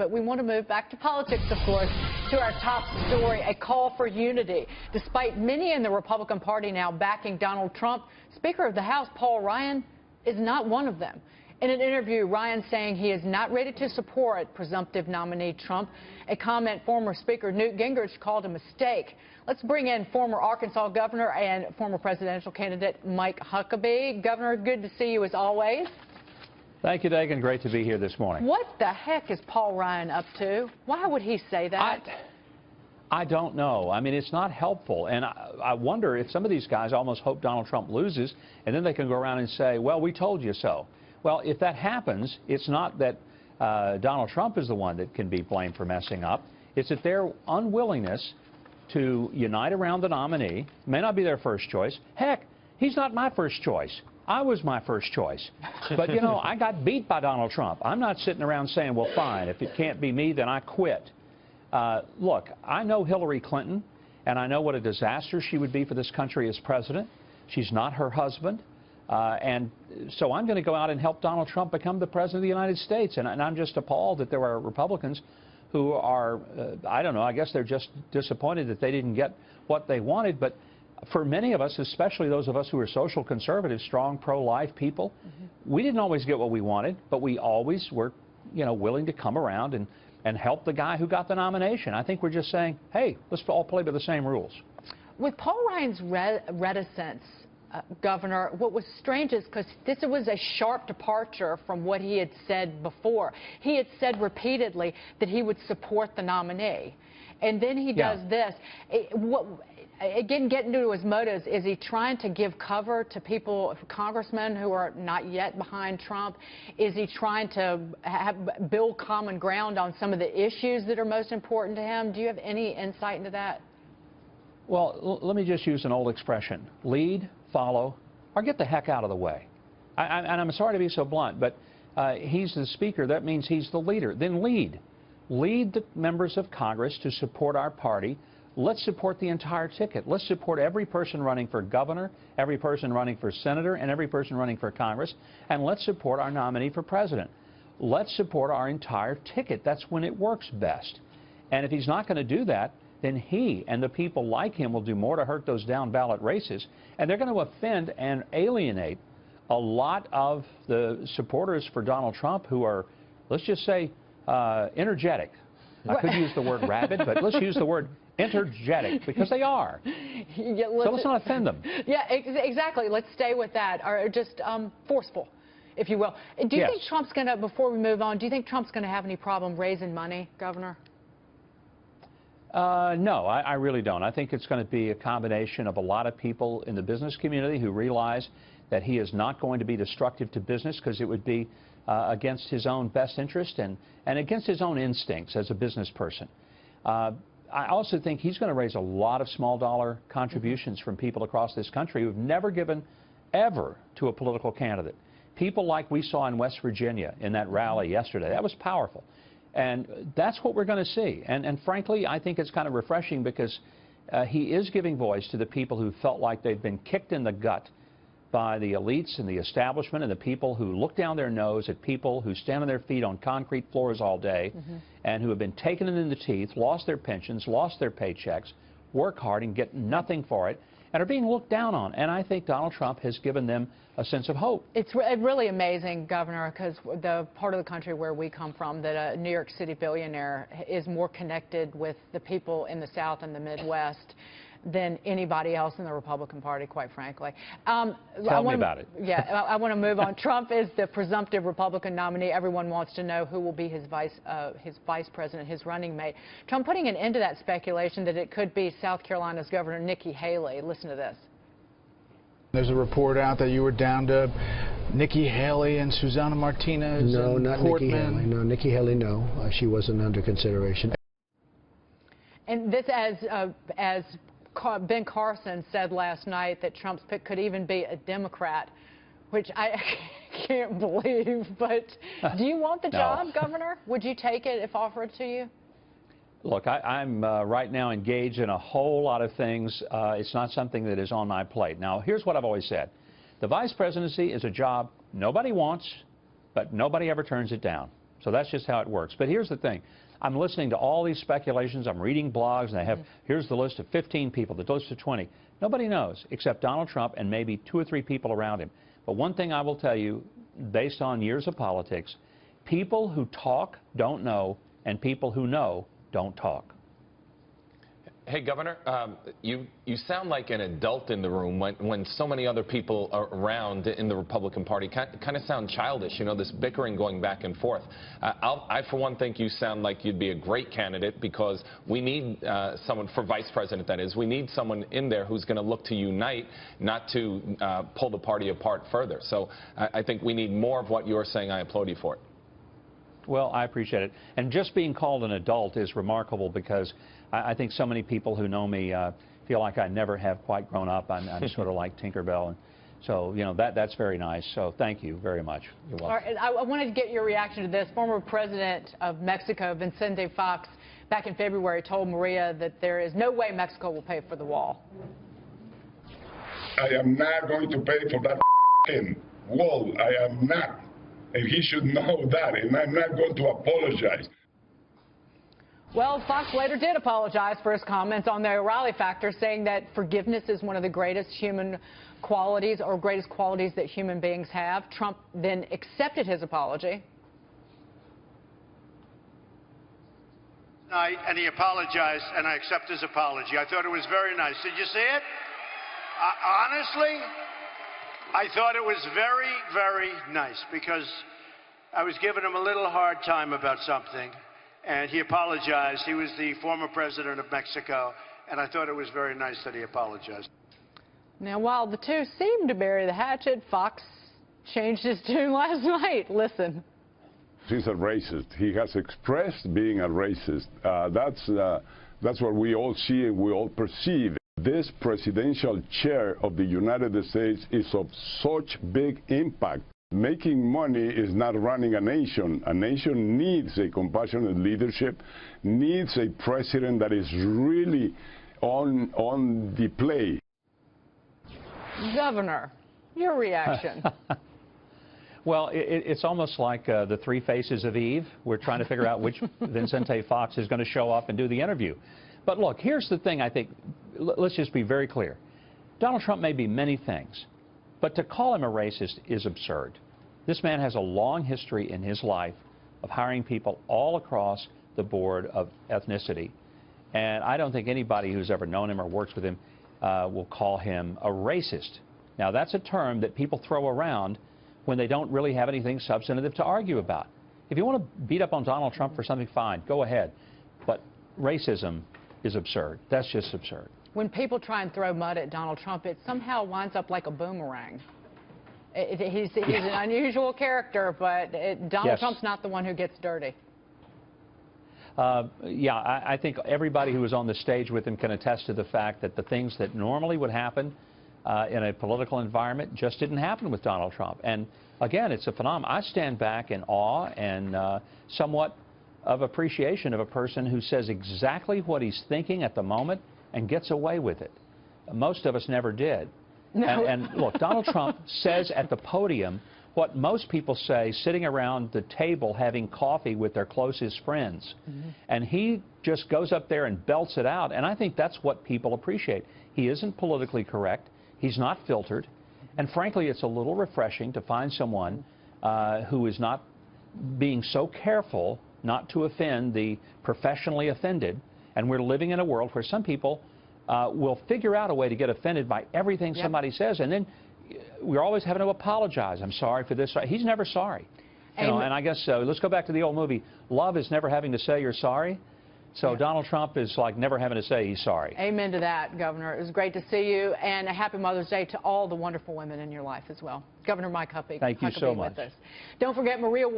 But we want to move back to politics, of course, to our top story, a call for unity. Despite many in the Republican Party now backing Donald Trump, Speaker of the House Paul Ryan is not one of them. In an interview, Ryan saying he is not ready to support presumptive nominee Trump, a comment former Speaker Newt Gingrich called a mistake. Let's bring in former Arkansas governor and former presidential candidate Mike Huckabee. Governor, good to see you as always. Thank you, Dagan. Great to be here this morning. What the heck is Paul Ryan up to? Why would he say that? I don't know. I mean, it's not helpful. And I wonder if some of these guys almost hope Donald Trump loses, and then they can go around and say, well, we told you so. Well, if that happens, it's not that Donald Trump is the one that can be blamed for messing up. It's that their unwillingness to unite around the nominee may not be their first choice. Heck, he's not my first choice. I was my first choice. But, you know, I got beat by Donald Trump. I'm not sitting around saying, well, fine, if it can't be me, then I quit. Look, I know Hillary Clinton, and I know what a disaster she would be for this country as president. She's not her husband. And so I'm going to go out and help Donald Trump become the president of the United States. And I'm just appalled that there are Republicans who are, I don't know, I guess they're just disappointed that they didn't get what they wanted. But for many of us, especially those of us who are social conservative, strong pro-life people, we didn't always get what we wanted, but we always were, you know, willing to come around and help the guy who got the nomination. I think we're just saying, hey, let's all play by the same rules. With Paul Ryan's reticence, Governor, what was strange is because this was a sharp departure from what he had said before. He had said repeatedly that he would support the nominee. And then he does this. Again, getting into his motives, is he trying to give cover to people, congressmen who are not yet behind Trump? Is he trying to build common ground on some of the issues that are most important to him? Do you have any insight into that? Well, let me just use an old expression. Lead, follow, or get the heck out of the way. And I'm sorry to be so blunt, but he's the speaker. That means he's the leader. Then lead. Lead the members of Congress to support our party. Let's support the entire ticket. Let's support every person running for governor, every person running for senator, and every person running for Congress. And let's support our nominee for president. Let's support our entire ticket. That's when it works best. And if he's not going to do that, then he and the people like him will do more to hurt those down-ballot races, and they're going to offend and alienate a lot of the supporters for Donald Trump who are, let's just say, energetic. I could use the word rabid, but let's use the word energetic, because they are. Yeah, so let's not offend them. Yeah, exactly. Let's stay with that, or just forceful, if you will. Do you think Trump's going to, before we move on, do you think Trump's going to have any problem raising money, Governor? No, I really don't. I think it's going to be a combination of a lot of people in the business community who realize that he is not going to be destructive to business because it would be against his own best interest and against his own instincts as a business person. I also think he's going to raise a lot of small dollar contributions from people across this country who have never given ever to a political candidate. People like we saw in West Virginia in that rally yesterday. That was powerful. And that's what we're going to see. And frankly, I think it's kind of refreshing because he is giving voice to the people who felt like they've been kicked in the gut by the elites and the establishment and the people who look down their nose at people who stand on their feet on concrete floors all day and who have been taken in the teeth, lost their pensions, lost their paychecks, work hard and get nothing for it, and are being looked down on. And I think Donald Trump has given them a sense of hope. It's really amazing, Governor, because the part of the country where we come from, that a New York City billionaire is more connected with the people in the South and the Midwest than anybody else in the Republican Party, quite frankly. Tell me about it. Yeah, I want to move on. Trump is the presumptive Republican nominee. Everyone wants to know who will be his vice president, his running mate. Trump putting an end to that speculation that it could be South Carolina's Governor Nikki Haley. Listen to this. There's a report out that you were down to Nikki Haley and Susana Martinez. No, and not Portman. Nikki Haley. No, Nikki Haley, no. She wasn't under consideration. And this, as Ben Carson said last night, that Trump's pick could even be a Democrat, which I can't believe. But do you want the job, Governor? Would you take it if offered to you? Look, I'm right now engaged in a whole lot of things. It's not something that is on my plate. Now, here's what I've always said. The vice presidency is a job nobody wants, but nobody ever turns it down. So that's just how it works. But here's the thing. I'm listening to all these speculations. I'm reading blogs, and they have, here's the list of 15 people, the list of 20. Nobody knows except Donald Trump and maybe 2 or 3 people around him. But one thing I will tell you, based on years of politics, people who talk don't know, and people who know don't talk. Hey, Governor, you sound like an adult in the room when so many other people are around in the Republican Party kind of sound childish, you know, this bickering going back and forth. I, for one, think you sound like you'd be a great candidate because we need someone, for vice president that is, we need someone in there who's going to look to unite, not to pull the party apart further. So I think we need more of what you're saying. I applaud you for it. Well, I appreciate it. And just being called an adult is remarkable because I think so many people who know me feel like I never have quite grown up. I'm sort of like Tinkerbell. And so, you know, that's very nice. So thank you very much. You're welcome. All right, I wanted to get your reaction to this. Former President of Mexico, Vicente Fox, back in February told Maria that there is no way Mexico will pay for the wall. I am not going to pay for that wall. I am not. And he should know that, and I'm not going to apologize. Well, Fox later did apologize for his comments on the O'Reilly factor, saying that forgiveness is one of the greatest human qualities or greatest qualities that human beings have. Trump then accepted his apology. And he apologized, and I accept his apology. I thought it was very nice. Did you see it? Honestly, I thought it was very, very nice because I was giving him a little hard time about something, and he apologized. He was the former president of Mexico, and I thought it was very nice that he apologized. Now, while the two seemed to bury the hatchet, Fox changed his tune last night. Listen. He's a racist. He has expressed being a racist. That's what we all see and we all perceive. This presidential chair of the United States is of such big impact. Making money is not running a nation. A nation needs a compassionate leadership, needs a president that is really on the play. Governor, your reaction. Well, it's almost like the 3 faces of Eve. We're trying to figure out which Vicente Fox is going to show up and do the interview. But look, here's the thing I think. Let's just be very clear. Donald Trump may be many things, but to call him a racist is absurd. This man has a long history in his life of hiring people all across the board of ethnicity. And I don't think anybody who's ever known him or works with him will call him a racist. Now, that's a term that people throw around when they don't really have anything substantive to argue about. If you want to beat up on Donald Trump for something, fine, go ahead. But racism is absurd. That's just absurd. When people try and throw mud at Donald Trump, it somehow winds up like a boomerang. He's an unusual character, but Donald Trump's not the one who gets dirty. Yeah, I think everybody who was on the stage with him can attest to the fact that the things that normally would happen in a political environment just didn't happen with Donald Trump. And again, it's a phenomenon. I stand back in awe and somewhat of appreciation of a person who says exactly what he's thinking at the moment and gets away with it. Most of us never did. No. And look, Donald Trump says at the podium what most people say sitting around the table having coffee with their closest friends. And he just goes up there and belts it out, and I think that's what people appreciate. He isn't politically correct. He's not filtered. And frankly, it's a little refreshing to find someone who is not being so careful not to offend the professionally offended. And we're living in a world where some people will figure out a way to get offended by everything somebody says, and then we're always having to apologize. I'm sorry for this. He's never sorry. You know, and I guess let's go back to the old movie. Love is never having to say you're sorry. So Donald Trump is like never having to say he's sorry. Amen to that, Governor. It was great to see you, and a happy Mother's Day to all the wonderful women in your life as well. Governor Mike Huckabee. Thank you so much. With us. Don't forget, Maria will